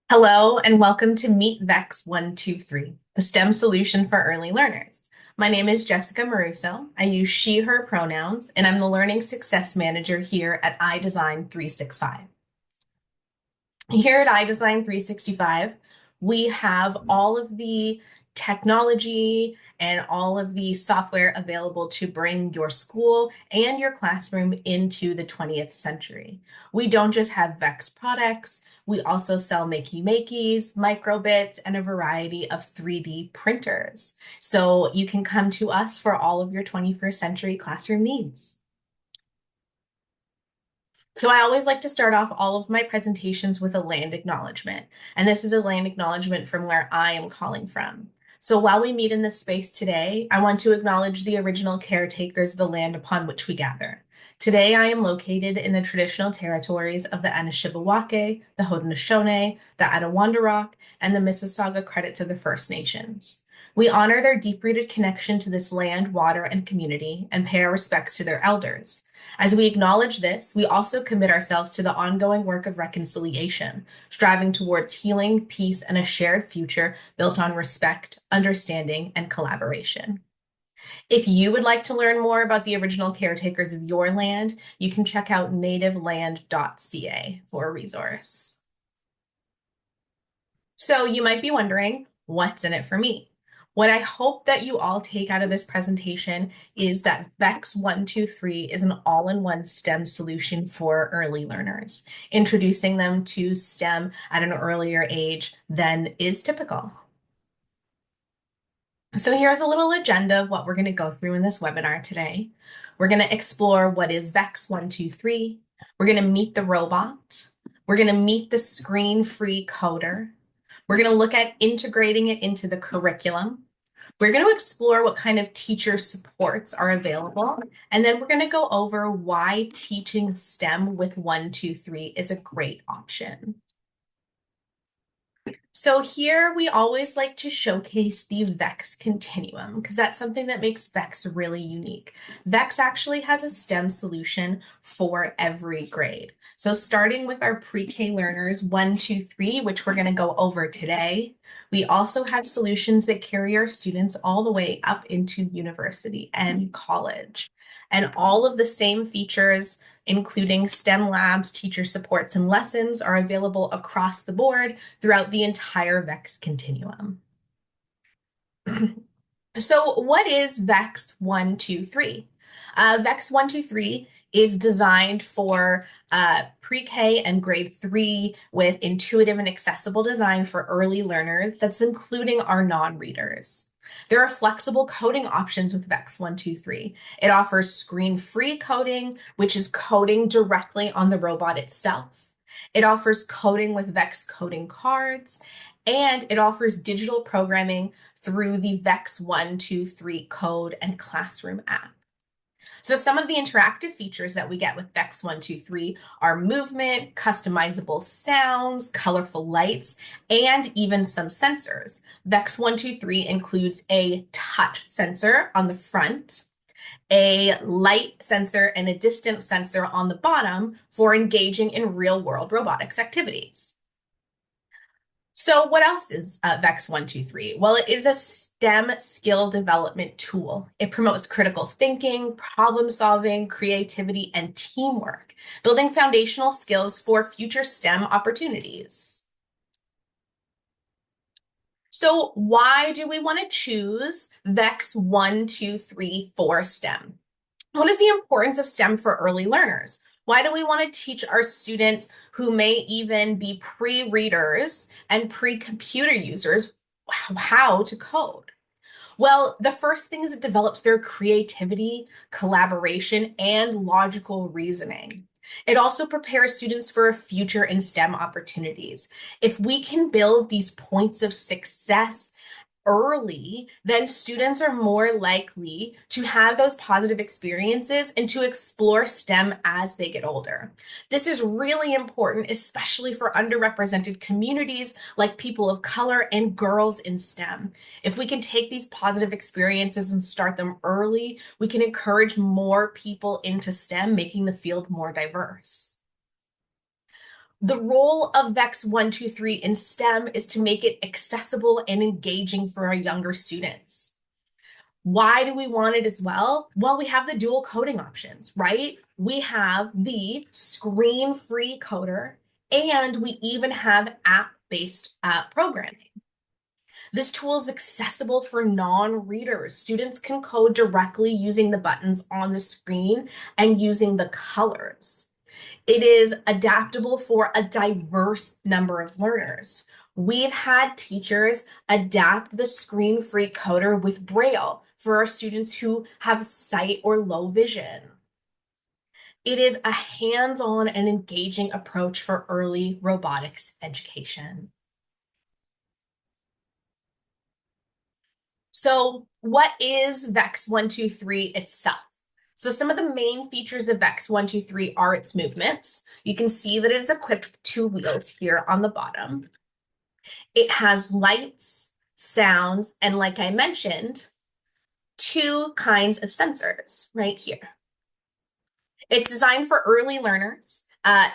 Hello and welcome to Meet VEX 123, the STEM solution for early learners. My name is Jessica Maruso. I use she, her pronouns, and I'm the Learning Success Manager here at iDesign 365. Here at iDesign 365, we have all of the technology and all of the software available to bring your school and your classroom into the 20th century. We don't just have VEX products, we also sell makey-makeys, microbits, and a variety of 3D printers. So you can come to us for all of your 21st century classroom needs. So I always like to start off all of my presentations with a land acknowledgement. And this is a land acknowledgement from where I am calling from. So while we meet in this space today, I want to acknowledge the original caretakers of the land upon which we gather. Today, I am located in the traditional territories of the Anishinaabe, the Haudenosaunee, the Attawandarock, and the Mississauga credits of the First Nations. We honor their deep-rooted connection to this land, water, and community, and pay our respects to their elders. As we acknowledge this, we also commit ourselves to the ongoing work of reconciliation, striving towards healing, peace, and a shared future built on respect, understanding, and collaboration. If you would like to learn more about the original caretakers of your land, you can check out nativeland.ca for a resource. So you might be wondering, what's in it for me? What I hope that you all take out of this presentation is that VEX 123 is an all-in-one STEM solution for early learners, introducing them to STEM at an earlier age than is typical. So here's a little agenda of what we're going to go through in this webinar today. We're going to explore what is VEX 123. We're going to meet the robot. We're going to meet the screen-free coder. We're going to look at integrating it into the curriculum. We're going to explore what kind of teacher supports are available. And then we're going to go over why teaching STEM with 123 is a great option. So here we always like to showcase the VEX continuum because that's something that makes VEX really unique. VEX actually has a STEM solution for every grade. So starting with our pre-K learners 1, 2, 3, which we're going to go over today, we also have solutions that carry our students all the way up into university and college. And all of the same features including STEM labs, teacher supports, and lessons are available across the board throughout the entire VEX continuum. So what is VEX 123? VEX 123 is designed for pre-K and grade 3 with intuitive and accessible design for early learners that's including our non-readers. There are flexible coding options with VEX 123. It offers screen-free coding, which is coding directly on the robot itself. It offers coding with VEX coding cards, and it offers digital programming through the VEX 123 code and classroom app. So some of the interactive features that we get with VEX 123 are movement, customizable sounds, colorful lights, and even some sensors. VEX 123 includes a touch sensor on the front, a light sensor, and a distance sensor on the bottom for engaging in real-world robotics activities. So what else is VEX 123? Well, it is a STEM skill development tool. It promotes critical thinking, problem solving, creativity, and teamwork, building foundational skills for future STEM opportunities. So why do we want to choose VEX 123 for STEM? What is the importance of STEM for early learners? Why do we want to teach our students who may even be pre-readers and pre-computer users how to code? Well, the first thing is it develops their creativity, collaboration, and logical reasoning. It also prepares students for a future in STEM opportunities. If we can build these points of success early, then students are more likely to have those positive experiences and to explore STEM as they get older. This is really important, especially for underrepresented communities like people of color and girls in STEM. If we can take these positive experiences and start them early, we can encourage more people into STEM, making the field more diverse. The role of VEX 123 in STEM is to make it accessible and engaging for our younger students. Why do we want it as well? Well, we have the dual coding options, right? We have the screen-free coder, and we even have app-based programming. This tool is accessible for non-readers. Students can code directly using the buttons on the screen and using the colors. It is adaptable for a diverse number of learners. We've had teachers adapt the screen-free coder with Braille for our students who have sight or low vision. It is a hands-on and engaging approach for early robotics education. So what is VEX 123 itself? So some of the main features of VEX 123 are its movements. You can see that it is equipped with two wheels here on the bottom. It has lights, sounds, and like I mentioned, two kinds of sensors right here. It's designed for early learners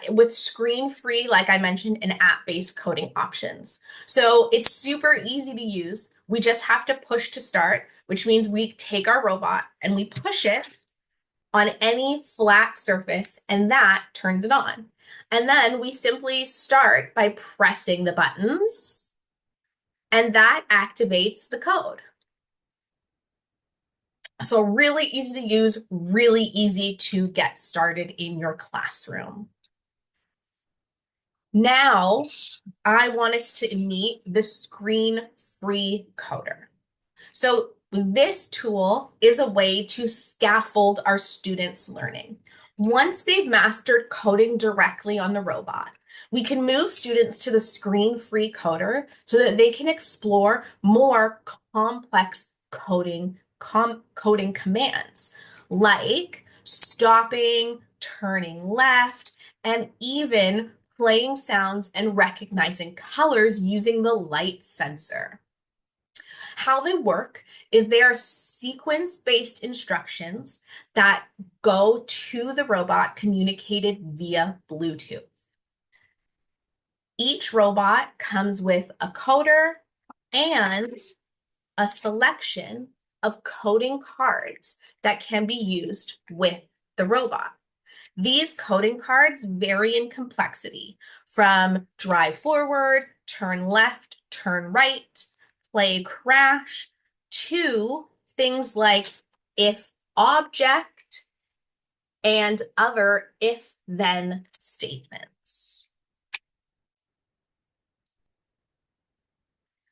with screen-free, like I mentioned, and app-based coding options. So it's super easy to use. We just have to push to start, which means we take our robot and we push it on any flat surface, and that turns it on. And then we simply start by pressing the buttons, and that activates the code. So really easy to use, really easy to get started in your classroom. Now, I want us to meet the screen-free coder. So this tool is a way to scaffold our students' learning. Once they've mastered coding directly on the robot, we can move students to the screen-free coder so that they can explore more complex coding commands like stopping, turning left, and even playing sounds and recognizing colors using the light sensor. How they work is they are sequence-based instructions that go to the robot communicated via Bluetooth. Each robot comes with a coder and a selection of coding cards that can be used with the robot. These coding cards vary in complexity from drive forward, turn left, turn right, play crash, to things like if object and other if-then statements.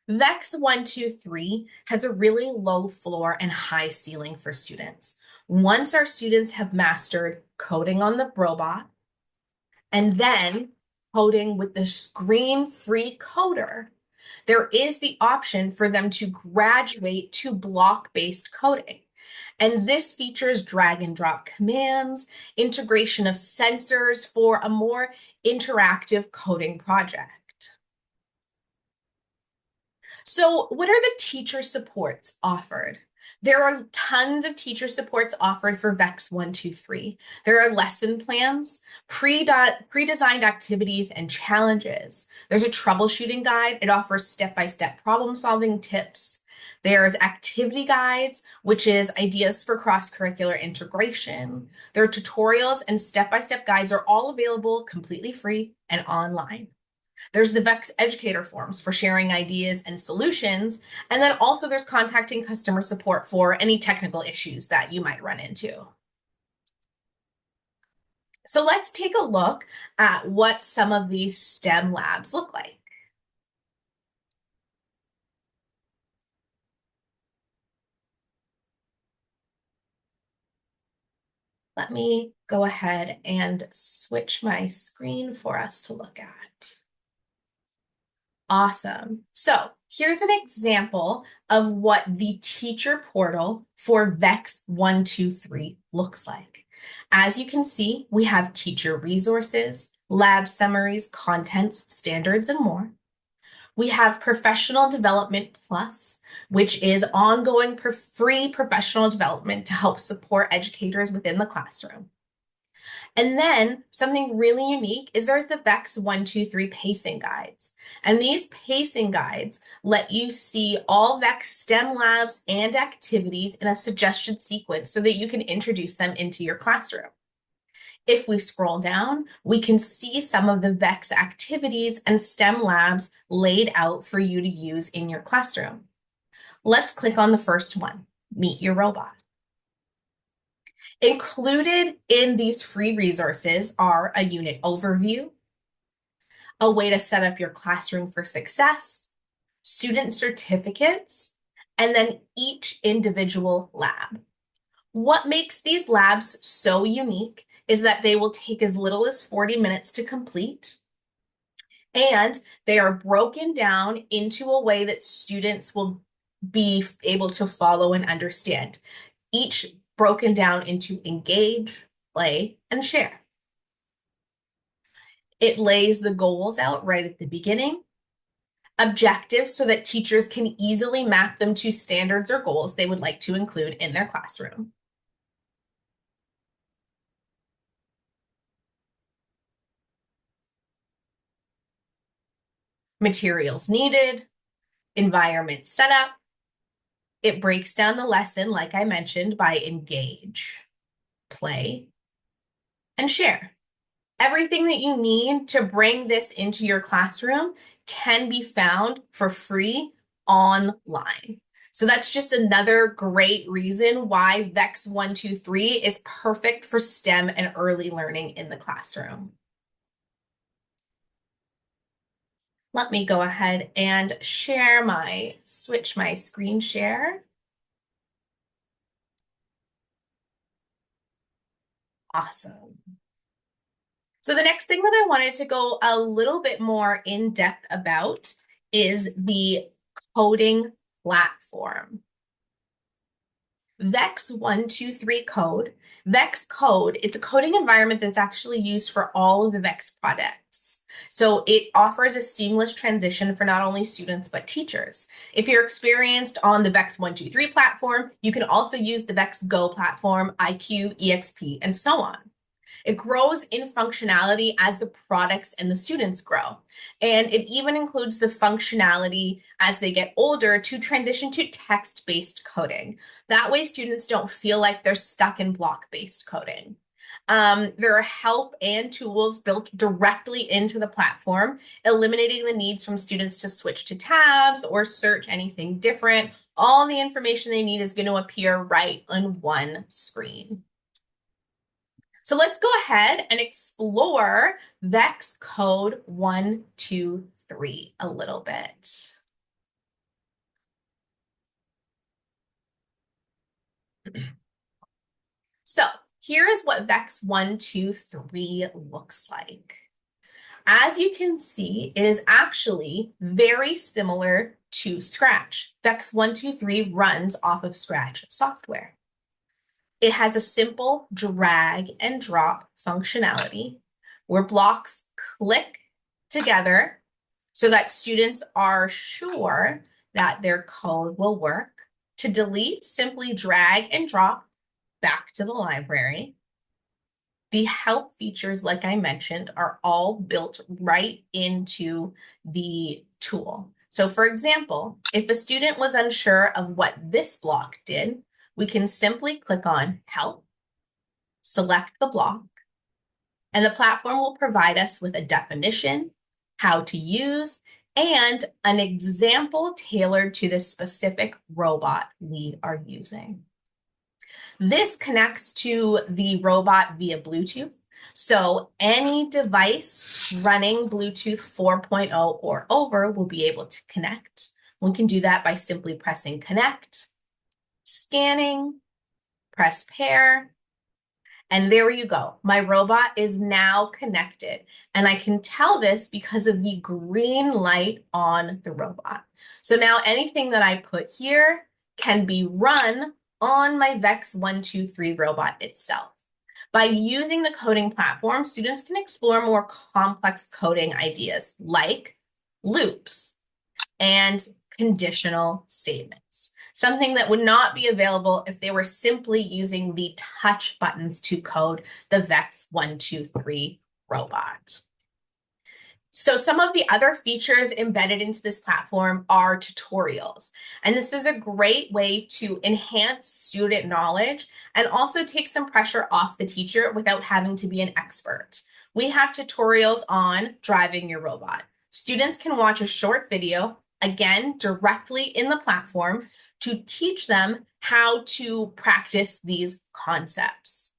VEX 123 has a really low floor and high ceiling for students. Once our students have mastered coding on the robot and then coding with the screen-free coder, there is the option for them to graduate to block-based coding. And this features drag and drop commands, integration of sensors for a more interactive coding project. So what are the teacher supports offered? There are tons of teacher supports offered for VEX 123. There are lesson plans, pre-designed activities and challenges. There's a troubleshooting guide. It offers step-by-step problem-solving tips. There's activity guides, which is ideas for cross-curricular integration. There are tutorials and step-by-step guides are all available completely free and online. There's the VEX educator forums for sharing ideas and solutions. And then also there's contacting customer support for any technical issues that you might run into. So let's take a look at what some of these STEM labs look like. Let me go ahead and switch my screen for us to look at. Awesome. So here's an example of what the teacher portal for VEX 123 looks like. As you can see, we have teacher resources, lab summaries, contents, standards, and more. We have Professional Development Plus, which is ongoing free professional development to help support educators within the classroom. And then something really unique is there's the VEX 123 pacing guides. And these pacing guides let you see all VEX STEM labs and activities in a suggested sequence so that you can introduce them into your classroom. If we scroll down, we can see some of the VEX activities and STEM labs laid out for you to use in your classroom. Let's click on the first one, Meet Your Robot. Included in these free resources are a unit overview, a way to set up your classroom for success, student certificates, and then each individual lab. What makes these labs so unique is that they will take as little as 40 minutes to complete, and they are broken down into a way that students will be able to follow and understand. Each broken down into engage, play, and share. It lays the goals out right at the beginning, objectives so that teachers can easily map them to standards or goals they would like to include in their classroom. Materials needed, environment setup. It breaks down the lesson, like I mentioned, by engage, play, and share. Everything that you need to bring this into your classroom can be found for free online. So that's just another great reason why VEX 123 is perfect for STEM and early learning in the classroom. Let me go ahead and switch my screen share. Awesome. So the next thing that I wanted to go a little bit more in depth about is the coding platform. VEX 123 code. VEX code, it's a coding environment that's actually used for all of the VEX products. So it offers a seamless transition for not only students, but teachers. If you're experienced on the VEX 123 platform, you can also use the VEX Go platform, IQ, EXP, and so on. It grows in functionality as the products and the students grow. And it even includes the functionality as they get older to transition to text-based coding. That way students don't feel like they're stuck in block-based coding. There are help and tools built directly into the platform, eliminating the needs from students to switch to tabs or search anything different. All the information they need is going to appear right on one screen. So let's go ahead and explore VEX Code 123 a little bit. So here is what VEX 123 looks like. As you can see, it is actually very similar to Scratch. VEX 123 runs off of Scratch software. It has a simple drag and drop functionality where blocks click together so that students are sure that their code will work. To delete, simply drag and drop back to the library. The help features, like I mentioned, are all built right into the tool. So for example, if a student was unsure of what this block did, we can simply click on Help, select the block, and the platform will provide us with a definition, how to use, and an example tailored to the specific robot we are using. This connects to the robot via Bluetooth. So any device running Bluetooth 4.0 or over will be able to connect. We can do that by simply pressing connect, scanning, press pair, and there you go. My robot is now connected. And I can tell this because of the green light on the robot. So now anything that I put here can be run on my VEX 123 robot itself. By using the coding platform, students can explore more complex coding ideas like loops and conditional statements, something that would not be available if they were simply using the touch buttons to code the VEX 123 robot. So some of the other features embedded into this platform are tutorials. And this is a great way to enhance student knowledge and also take some pressure off the teacher without having to be an expert. We have tutorials on driving your robot. Students can watch a short video, again, directly in the platform to teach them how to practice these concepts.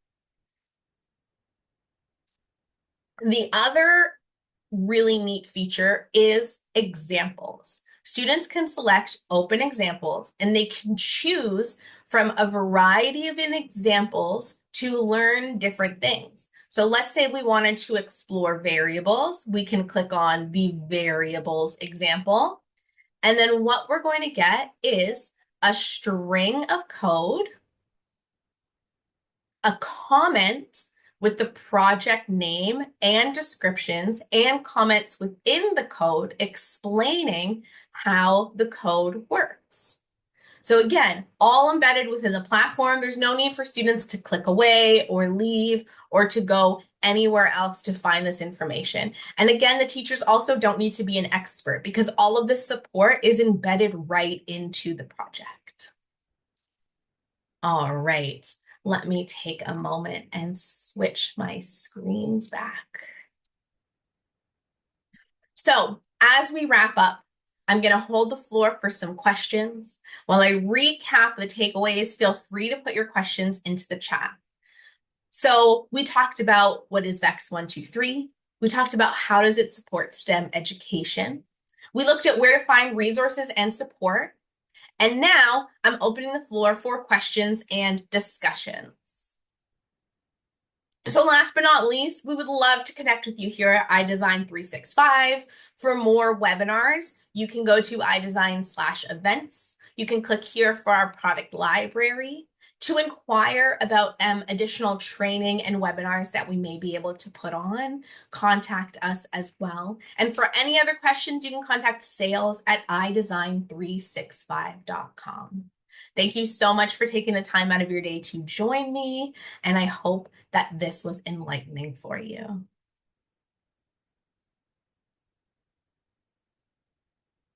The other really neat feature is examples. Students can select open examples and they can choose from a variety of examples to learn different things. So let's say we wanted to explore variables. We can click on the variables example. And then what we're going to get is a string of code, a comment with the project name and descriptions and comments within the code explaining how the code works. So again, all embedded within the platform. There's no need for students to click away or leave or to go anywhere else to find this information. And again, the teachers also don't need to be an expert because all of this support is embedded right into the project. All right. Let me take a moment and switch my screens back. So as we wrap up, I'm going to hold the floor for some questions. While I recap the takeaways, feel free to put your questions into the chat. So we talked about what is VEX 123. We talked about how does it support STEM education. We looked at where to find resources and support. And now I'm opening the floor for questions and discussions. So last but not least, we would love to connect with you here at iDesign 365. For more webinars, you can go to iDesign/events. You can click here for our product library. To inquire about additional training and webinars that we may be able to put on, contact us as well. And for any other questions, you can contact sales@iDesign365.com. Thank you so much for taking the time out of your day to join me, and I hope that this was enlightening for you.